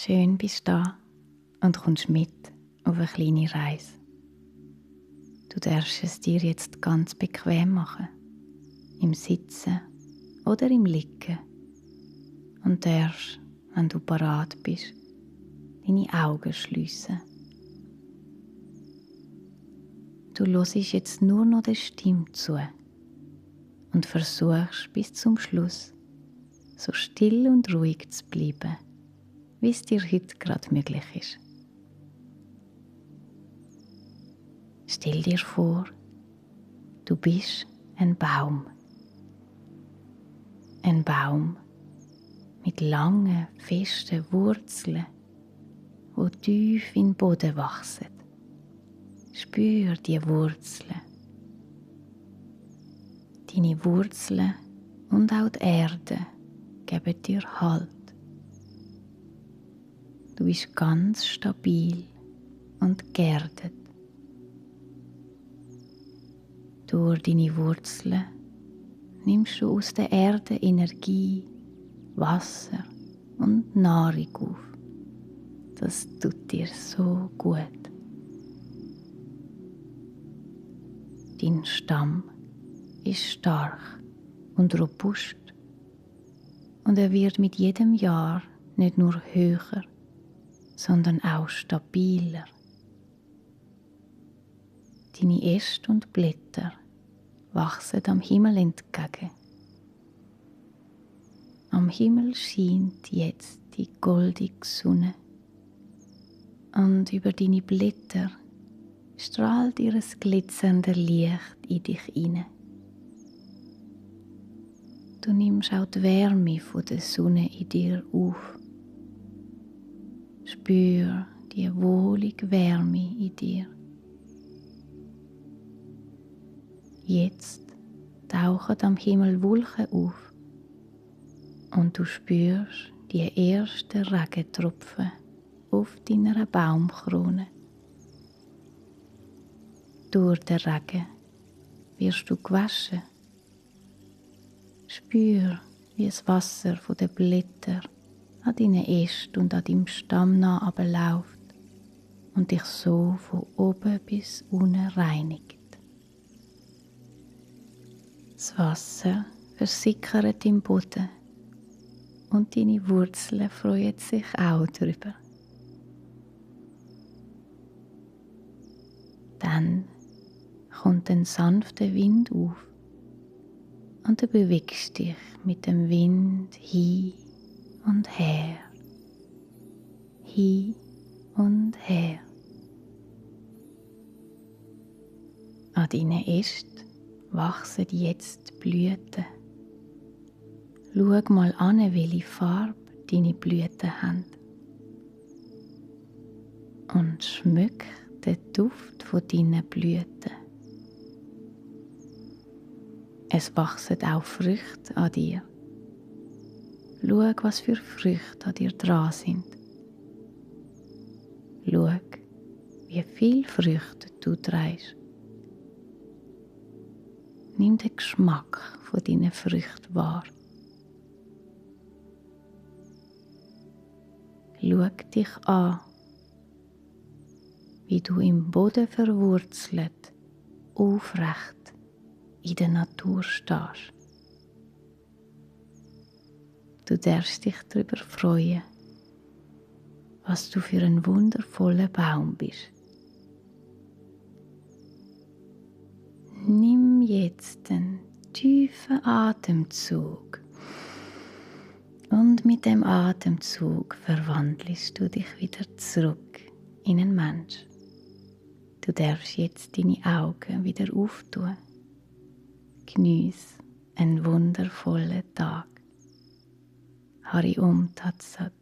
Schön bist du da und kommst mit auf eine kleine Reise. Du darfst es dir jetzt ganz bequem machen, im Sitzen oder im Liegen, und darfst, wenn du parat bist, deine Augen schliessen. Du hörst jetzt nur noch der Stimme zu und versuchst bis zum Schluss so still und ruhig zu bleiben, wie es dir heute gerade möglich ist. Stell dir vor, du bist ein Baum. Ein Baum mit langen, festen Wurzeln, die tief in den Boden wachsen. Spür die Wurzeln. Deine Wurzeln und auch die Erde geben dir Halt. Du bist ganz stabil und geerdet. Durch deine Wurzeln nimmst du aus der Erde Energie, Wasser und Nahrung auf. Das tut dir so gut. Dein Stamm ist stark und robust und er wird mit jedem Jahr nicht nur höher, sondern auch stabiler. Deine Äste und Blätter wachsen am Himmel entgegen. Am Himmel scheint jetzt die goldige Sonne und über deine Blätter strahlt ihr glitzerndes Licht in dich hinein. Du nimmst auch die Wärme von der Sonne in dir auf. Spür die wohlige Wärme in dir. Jetzt tauchen am Himmel Wolken auf und du spürst die ersten Regentropfen auf deiner Baumkrone. Durch den Regen wirst du gewaschen. Spür, wie das Wasser von den Blättern an deinen Ästen und an deinem Stamm nach abläuft und dich so von oben bis unten reinigt. Das Wasser versickert im Boden und deine Wurzeln freuen sich auch darüber. Dann kommt ein sanfter Wind auf und du bewegst dich mit dem Wind hin und her, hin und her. An deinen Ästen wachsen jetzt Blüten. Schau mal an, welche Farbe deine Blüten haben. Und schmück den Duft von deinen Blüten. Es wachsen auch Früchte an dir. Schau, was für Früchte an dir dran sind. Schau, wie viele Früchte du trägst. Nimm den Geschmack von deinen Früchten wahr. Schau dich an, wie du im Boden verwurzelt, aufrecht in der Natur stehst. Du darfst dich darüber freuen, was du für ein wundervoller Baum bist. Nimm jetzt einen tiefen Atemzug und mit dem Atemzug verwandelst du dich wieder zurück in einen Mensch. Du darfst jetzt deine Augen wieder auftun. Geniess einen wundervollen Tag. Hari Om Tat Sat.